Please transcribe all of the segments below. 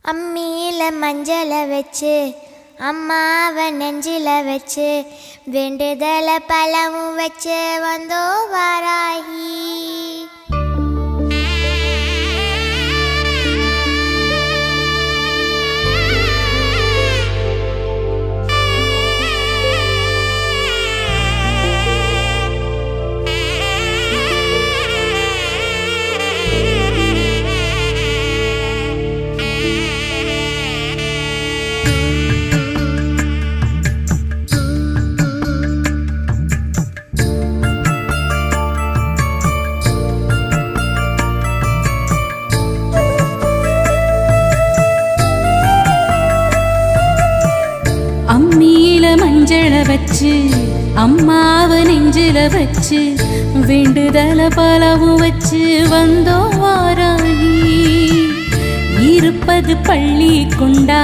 அம்மியில மஞ்சள வச்சு அம்மாவை நெஞ்சில வச்சு வேண்டுதல பழமும் வச்சு வந்தோ வாராகி. அம்மியில மஞ்சள வச்சு அம்மாவை நெஞ்சில வச்சு வேண்டுதல பலவும் வச்சு வந்தோ வாராகி. இருப்பது பள்ளி கொண்டா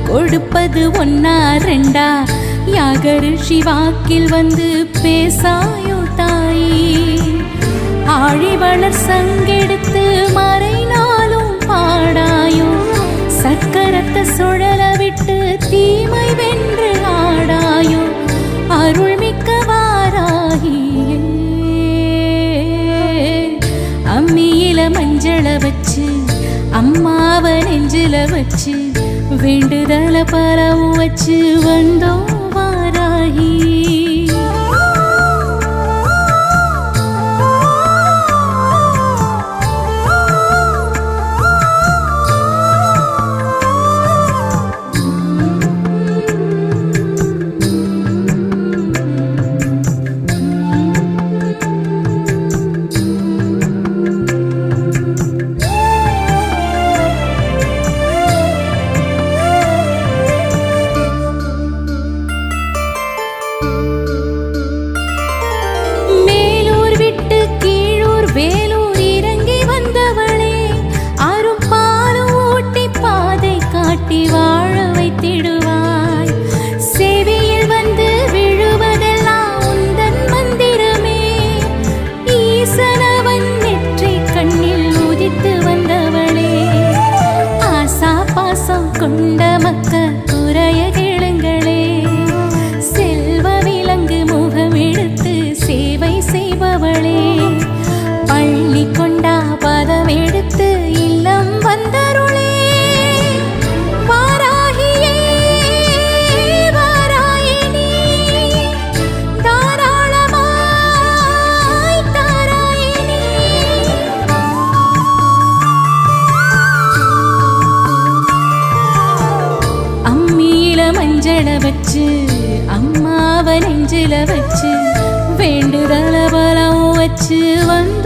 கொடுப்பது ஒன்னா ரெண்டா யாகரு சிவாக்கில் வந்து பேசாயோ தாயி. ஆழி வளர் சங்கெடுத்து மறைநாளும் பாடாயோ சக்கரத்தை சுழல விட்டு தீமை வென்று ஆடாயோ அருள்மிக்க வாராகியே. அம்மியில மஞ்சள வச்சு அம்மாவை நெஞ்சில வச்சு வேண்டுதல பலவும் வச்சு வந்தோ வாராகி. வேலூர் இறங்கி வந்தவளே அரும் பாலும் ஊட்டி பாதை காட்டி வாழ வைத்திடுவாய். செவியில் வந்து விழுவதெல்லாம் உந்தன் மந்திரமே. ஈசனவன் நெற்றி கண்ணில் உதித்து வந்தவளே ஆசா பாசம் கொண்ட மக்க குறைய கேளுங்களே. செல்வ விலங்கு முகம் எடுத்து சேவை செய்பவளே பள்ளி கொண்டா பதம் எடுத்து இல்லம் வந்தருளே. வாராகியே வாராயினி தாராளமாய் தாராயினி. அம்மியில மஞ்சள வச்சு அம்மாவை நெஞ்சில வச்சு வேண்டுதல பலம் வச்சு வந்து